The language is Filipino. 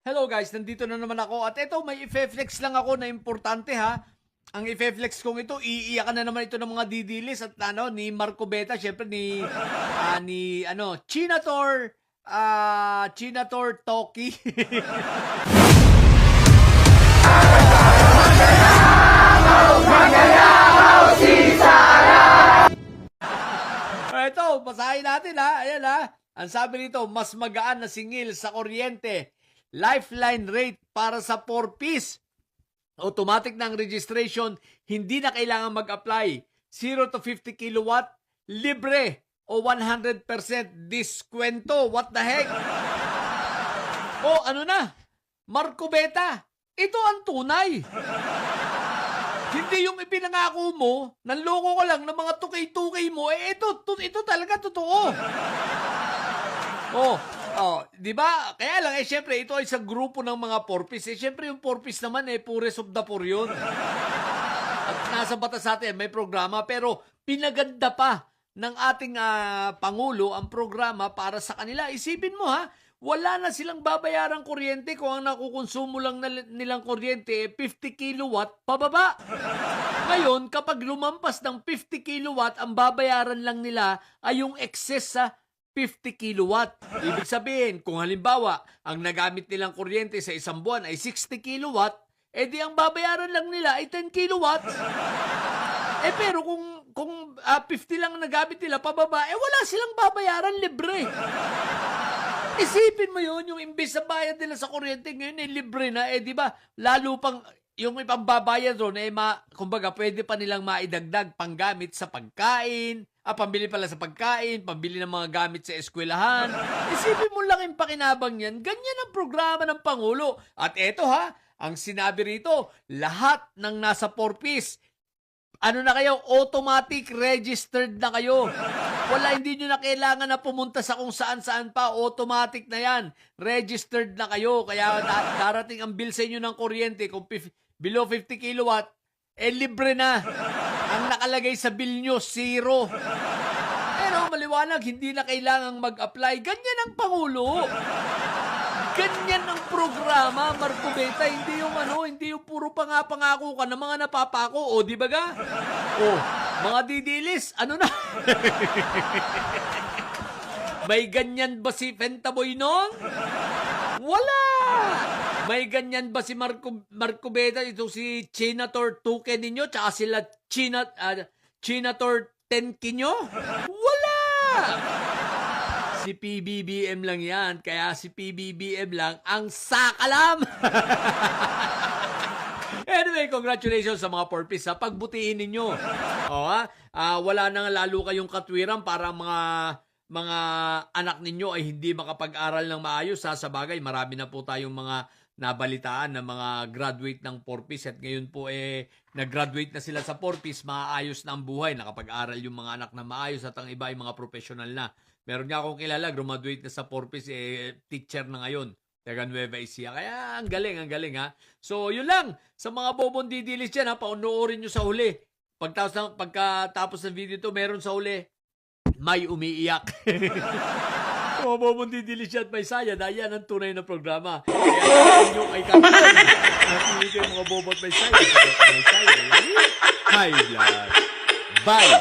Hello guys, nandito na naman ako at ito may i-flex lang ako na importante ha. Ang i-flex kong ito, iiyakan na naman ito ng mga didilis at ni Marco Beta, syempre ni Chinator Toki. Ito, basahin natin ha. Ayan ha. Ang sabi nito, mas magaan na singil sa kuryente. Lifeline rate para sa 4-piece. Automatic na ang registration, hindi na kailangan mag-apply. 0 to 50 kilowatt, libre o 100% diskwento. What the heck? O ano na? Marco Beta, ito ang tunay. Hindi yung ipinangako mo, nanloko ka lang ng mga tukay-tukay mo, ito talaga totoo. Di ba? Kaya lang, syempre, ito ay sa grupo ng mga 4-piece. Syempre, yung 4-piece naman, pures of the poor yun. At nasa batas natin, may programa, pero pinaganda pa ng ating Pangulo ang programa para sa kanila. Isipin mo ha, wala na silang babayarang kuryente kung ang nakukonsumo lang nilang kuryente 50 kilowatt pababa. Ngayon, kapag lumampas ng 50 kilowatt, ang babayaran lang nila ay yung excess sa 50 kilowatt. Ibig sabihin, kung halimbawa, ang nagamit nilang kuryente sa isang buwan ay 60 kilowatt, di ang babayaran lang nila ay 10 kilowatts. Pero kung 50 lang nagamit nila pababa, wala silang babayaran, libre. Isipin mo yun, yung imbes na bayad nila sa kuryente, ngayon libre na, di ba? Lalo pang, yung ipambabayad ron, kumbaga, pwede pa nilang maidagdag panggamit sa pagkain, pambili pala sa pagkain, pambili ng mga gamit sa eskwelahan. Isipin mo lang yung pakinabang yan, ganyan ang programa ng Pangulo. At eto ha, ang sinabi rito, lahat ng nasa 4-piece, na kayo, automatic registered na kayo. Hindi nyo na kailangan na pumunta sa kung saan-saan pa. Automatic na yan. Registered na kayo. Kaya darating ang bill sa inyo ng kuryente. Kung below 50 kilowatt, libre na. Ang nakalagay sa bill nyo, 0. Pero maliwanag, hindi na kailangang mag-apply. Ganyan ang Pangulo. Ganyan ang programa, Marco Beta. Hindi yung puro pangako ka ng mga napapako. Di ba ga? Mga didilis, ano na? May ganyan ba si Pentaboy noon? Wala! May ganyan ba si Marco Beta? Ito si Chinator Tuke ninyo, tsaka sila Chinator Tenki nyo? Wala! Si PBBM lang yan. Kaya si PBBM lang ang sakalam. Anyway, congratulations sa mga 4-piece. Pagbutihin ninyo. Wala nang lalo kayong katwiran para mga anak ninyo ay hindi makapag-aral ng maayos. Sa bagay, marami na po tayong mga nabalitaan na mga graduate ng 4-piece. At ngayon po nag-graduate na sila sa 4-piece. Maayos na ang buhay. Nakapag-aral yung mga anak na maayos at ang iba ay mga professional na. Meron nga akong kilala, graduate na sa 4-piece, teacher na ngayon. Taga Nueva Ecija. Kaya ang galing ha. So, yun lang. Sa mga bobong didilis dyan ha, paunoorin nyo sa huli. Pagkatapos ng video to, meron sa huli, may umiiyak. Mga bobong didilis dyan, may saya. Yan ang tunay na programa. Kaya nyo kay Captain. Nakili kayo mga bobot may saya. May saya. Hi, vlog. Bye.